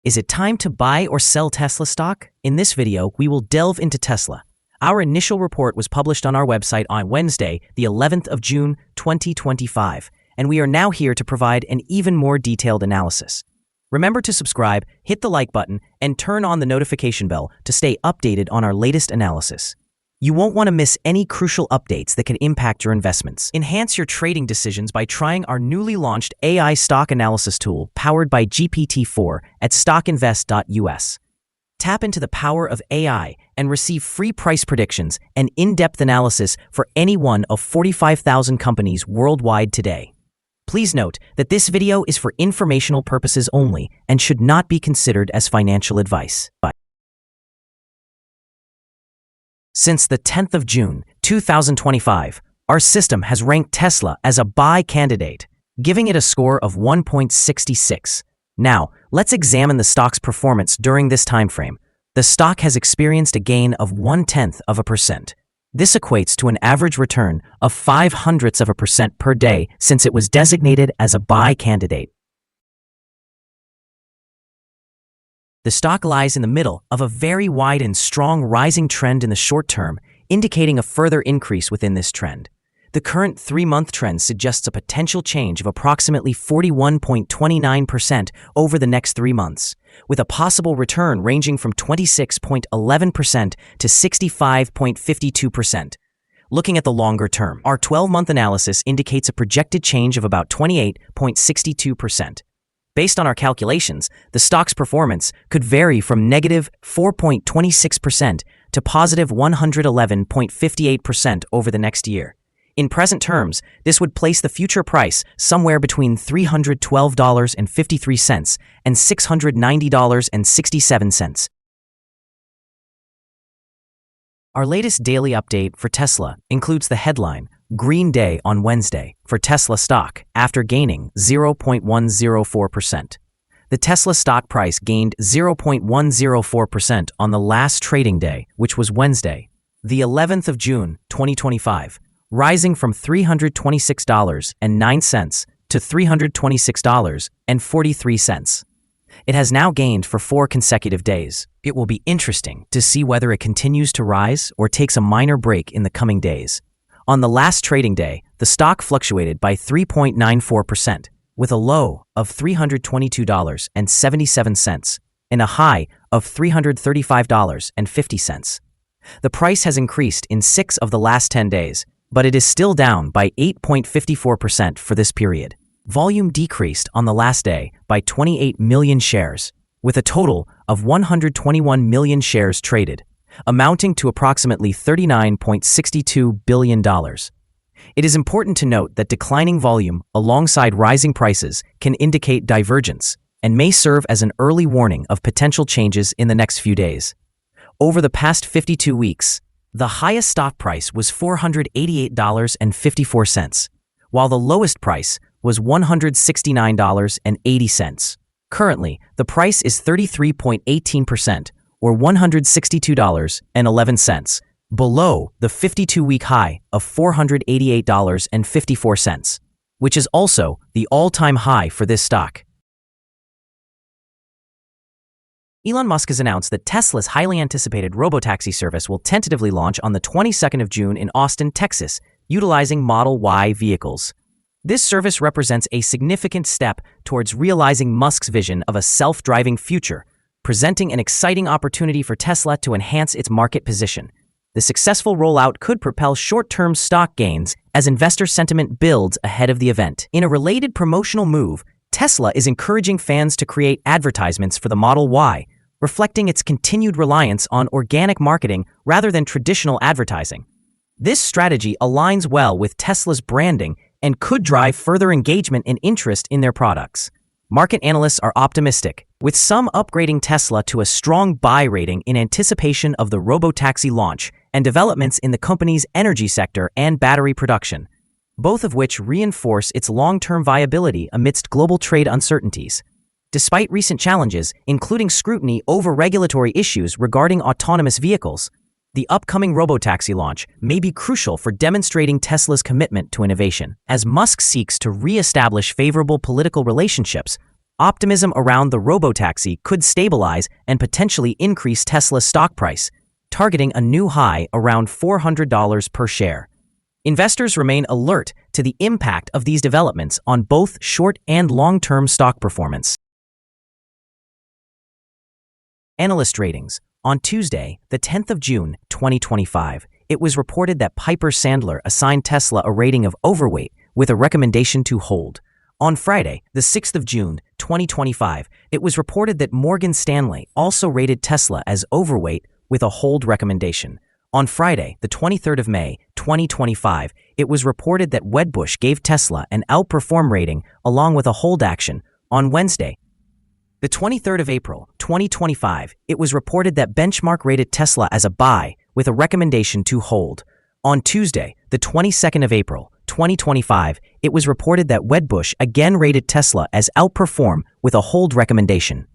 Is it time to buy or sell Tesla stock? In this video, we will delve into Tesla. Our initial report was published on our website on Wednesday, the 11th of June, 2025, and we are now here to provide an even more detailed analysis. Remember to subscribe, hit the like button, and turn on the notification bell to stay updated on our latest analysis. You won't want to miss any crucial updates that can impact your investments. Enhance your trading decisions by trying our newly launched AI stock analysis tool powered by GPT-4 at StockInvest.us. Tap into the power of AI and receive free price predictions and in-depth analysis for any one of 45,000 companies worldwide today. Please note that this video is for informational purposes only and should not be considered as financial advice. Since the 10th of June, 2025, our system has ranked Tesla as a buy candidate, giving it a score of 1.66. Now, let's examine the stock's performance during this time frame. The stock has experienced a gain of 0.1%. This equates to an average return of 0.05% per day since it was designated as a buy candidate. The stock lies in the middle of a very wide and strong rising trend in the short term, indicating a further increase within this trend. The current 3-month trend suggests a potential change of approximately 41.29% over the next 3 months, with a possible return ranging from 26.11% to 65.52%. Looking at the longer term, our 12-month analysis indicates a projected change of about 28.62%. Based on our calculations, the stock's performance could vary from negative 4.26% to positive 111.58% over the next year. In present terms, this would place the future price somewhere between $312.53 and $690.67. Our latest daily update for Tesla includes the headline, Green Day on Wednesday for Tesla stock after gaining 0.104%. The Tesla stock price gained 0.104% on the last trading day, which was Wednesday, the 11th of June, 2025, rising from $326.09 to $326.43. It has now gained for 4 consecutive days. It will be interesting to see whether it continues to rise or takes a minor break in the coming days. On the last trading day, the stock fluctuated by 3.94%, with a low of $322.77 and a high of $335.50. The price has increased in 6 of the last 10 days, but it is still down by 8.54% for this period. Volume decreased on the last day by 28 million shares, with a total of 121 million shares traded, amounting to approximately $39.62 billion. It is important to note that declining volume alongside rising prices can indicate divergence and may serve as an early warning of potential changes in the next few days. Over the past 52 weeks, the highest stock price was $488.54, while the lowest price was $169.80. Currently, the price is 33.18%, or $162.11, below the 52-week high of $488.54, which is also the all-time high for this stock. Elon Musk has announced that Tesla's highly anticipated Robotaxi service will tentatively launch on the 22nd of June in Austin, Texas, utilizing Model Y vehicles. This service represents a significant step towards realizing Musk's vision of a self-driving future, presenting an exciting opportunity for Tesla to enhance its market position. The successful rollout could propel short-term stock gains as investor sentiment builds ahead of the event. In a related promotional move, Tesla is encouraging fans to create advertisements for the Model Y, reflecting its continued reliance on organic marketing rather than traditional advertising. This strategy aligns well with Tesla's branding and could drive further engagement and interest in their products. Market analysts are optimistic, with some upgrading Tesla to a strong buy rating in anticipation of the Robotaxi launch and developments in the company's energy sector and battery production, both of which reinforce its long-term viability amidst global trade uncertainties. Despite recent challenges, including scrutiny over regulatory issues regarding autonomous vehicles, the upcoming Robotaxi launch may be crucial for demonstrating Tesla's commitment to innovation. As Musk seeks to re-establish favorable political relationships, Optimism around the Robotaxi could stabilize and potentially increase Tesla's stock price, targeting a new high around $400 per share. Investors remain alert to the impact of these developments on both short and long-term stock performance. Analyst ratings. On Tuesday, the 10th of June, 2025, it was reported that Piper Sandler assigned Tesla a rating of overweight with a recommendation to hold. On Friday, the 6th of June, 2025, it was reported that Morgan Stanley also rated Tesla as overweight with a hold recommendation. On Friday, the 23rd of May, 2025, it was reported that Wedbush gave Tesla an outperform rating along with a hold action. On Wednesday, the 23rd of April, 2025, it was reported that Benchmark rated Tesla as a buy with a recommendation to hold. On Tuesday, the 22nd of April, 2025, it was reported that Wedbush again rated Tesla as outperform with a hold recommendation.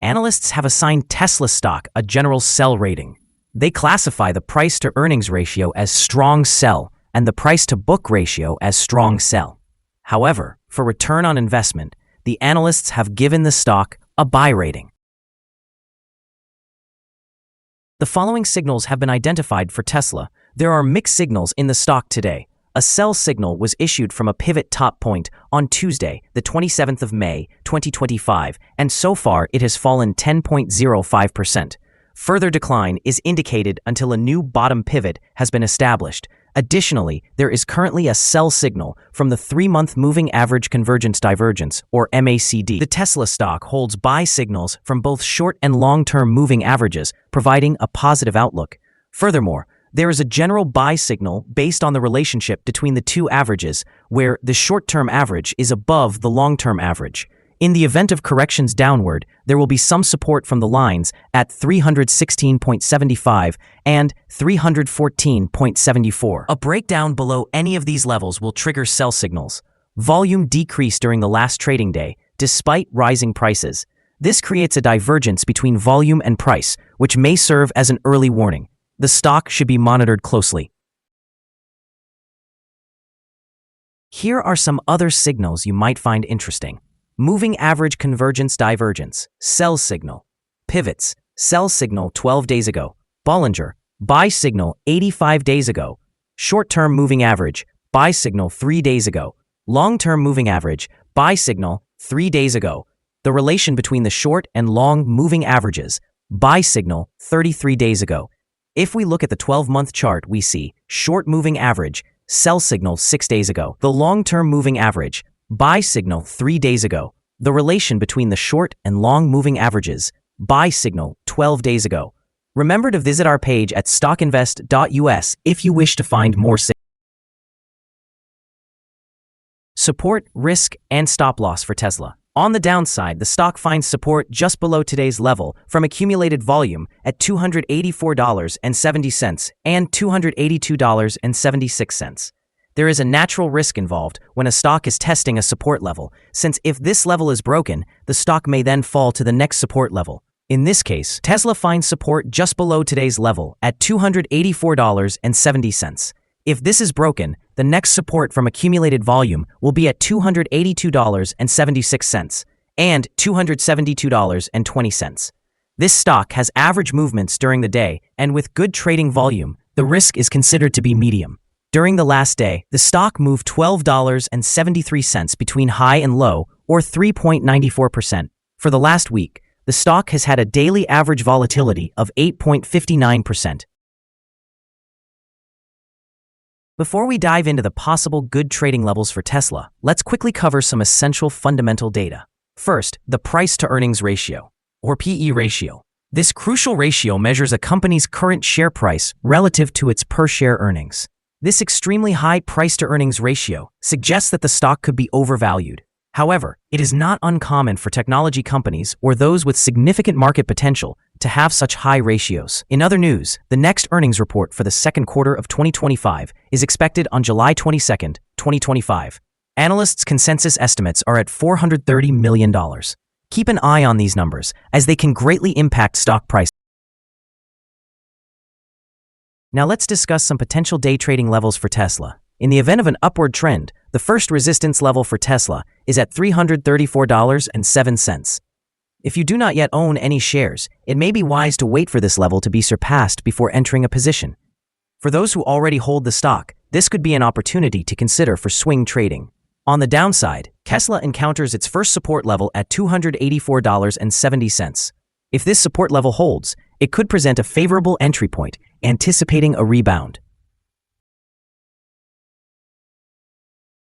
Analysts have assigned Tesla stock a general sell rating. They classify the price-to-earnings ratio as strong sell and the price-to-book ratio as strong sell. However, for return on investment, the analysts have given the stock a buy rating. The following signals have been identified for Tesla. There are mixed signals in the stock today. A sell signal was issued from a pivot top point on Tuesday, the 27th of May, 2025, and so far it has fallen 10.05%. Further decline is indicated until a new bottom pivot has been established. Additionally, there is currently a sell signal from the 3-month moving average convergence divergence, or MACD. The Tesla stock holds buy signals from both short and long-term moving averages, providing a positive outlook. Furthermore, there is a general buy signal based on the relationship between the two averages, where the short-term average is above the long-term average. In the event of corrections downward, there will be some support from the lines at 316.75 and 314.74. A breakdown below any of these levels will trigger sell signals. Volume decreased during the last trading day, despite rising prices. This creates a divergence between volume and price, which may serve as an early warning. The stock should be monitored closely. Here are some other signals you might find interesting. Moving average convergence divergence, sell signal. Pivots, sell signal 12 days ago. Bollinger, buy signal 85 days ago. Short-term moving average, buy signal 3 days ago. Long-term moving average, buy signal 3 days ago. The relation between the short and long moving averages, buy signal 33 days ago. If we look at the 12-month chart, we see short moving average, sell signal 6 days ago. The long-term moving average, buy signal 3 days ago. The relation between the short and long moving averages, buy signal 12 days ago. Remember to visit our page at StockInvest.us if you wish to find more support, risk, and stop loss for Tesla. On the downside, the stock finds support just below today's level from accumulated volume at $284.70 and $282.76. There is a natural risk involved when a stock is testing a support level, since if this level is broken, the stock may then fall to the next support level. In this case, Tesla finds support just below today's level at $284.70. If this is broken, the next support from accumulated volume will be at $282.76 and $272.20. This stock has average movements during the day, and with good trading volume, the risk is considered to be medium. During the last day, the stock moved $12.73 between high and low, or 3.94%. For the last week, the stock has had a daily average volatility of 8.59%. Before we dive into the possible good trading levels for Tesla, let's quickly cover some essential fundamental data. First, the price-to-earnings ratio, or PE ratio. This crucial ratio measures a company's current share price relative to its per-share earnings. This extremely high price-to-earnings ratio suggests that the stock could be overvalued. However, it is not uncommon for technology companies or those with significant market potential to have such high ratios. In other news, the next earnings report for the second quarter of 2025 is expected on July 22, 2025. Analysts' consensus estimates are at $430 million. Keep an eye on these numbers, as they can greatly impact stock price. Now let's discuss some potential day trading levels for Tesla. In the event of an upward trend, the first resistance level for Tesla is at $334.07. If you do not yet own any shares, it may be wise to wait for this level to be surpassed before entering a position. For those who already hold the stock, this could be an opportunity to consider for swing trading. On the downside, Tesla encounters its first support level at $284.70. If this support level holds, it could present a favorable entry point, anticipating a rebound.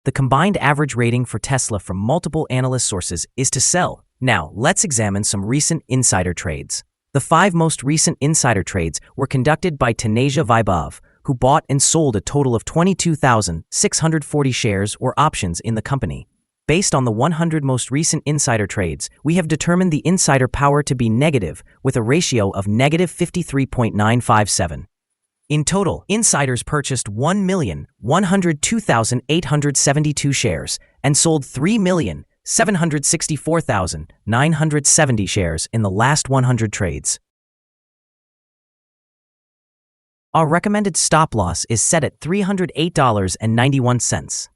The combined average rating for Tesla from multiple analyst sources is to sell. Now, let's examine some recent insider trades. The 5 most recent insider trades were conducted by Taneja Vaibhav, who bought and sold a total of 22,640 shares or options in the company. Based on the 100 most recent insider trades, we have determined the insider power to be negative with a ratio of negative 53.957. In total, insiders purchased 1,102,872 shares and sold 3,764,970 shares in the last 100 trades. Our recommended stop loss is set at $308.91,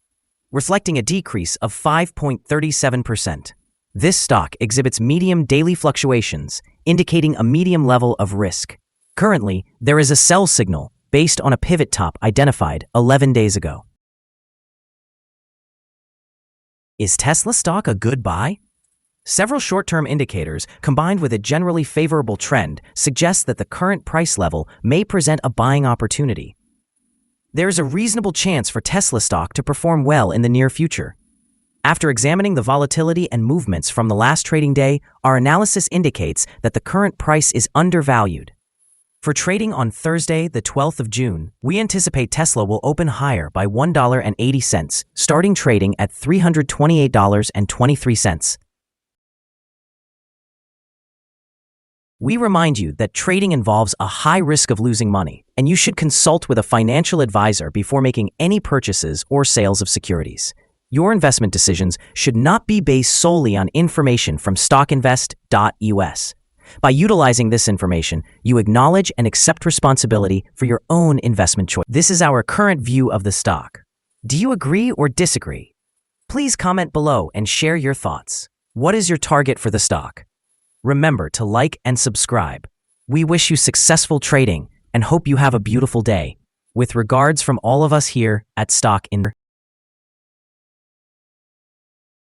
reflecting a decrease of 5.37%. This stock exhibits medium daily fluctuations, indicating a medium level of risk. Currently, there is a sell signal based on a pivot top identified 11 days ago. Is Tesla stock a good buy? Several short-term indicators, combined with a generally favorable trend, suggest that the current price level may present a buying opportunity. There is a reasonable chance for Tesla stock to perform well in the near future. After examining the volatility and movements from the last trading day, our analysis indicates that the current price is undervalued. For trading on Thursday, the 12th of June, we anticipate Tesla will open higher by $1.80, starting trading at $328.23. We remind you that trading involves a high risk of losing money, and you should consult with a financial advisor before making any purchases or sales of securities. Your investment decisions should not be based solely on information from StockInvest.us. By utilizing this information, you acknowledge and accept responsibility for your own investment choice. This is our current view of the stock. Do you agree or disagree? Please comment below and share your thoughts. What is your target for the stock? Remember to like and subscribe. We wish you successful trading and hope you have a beautiful day. With regards from all of us here at StockInvest.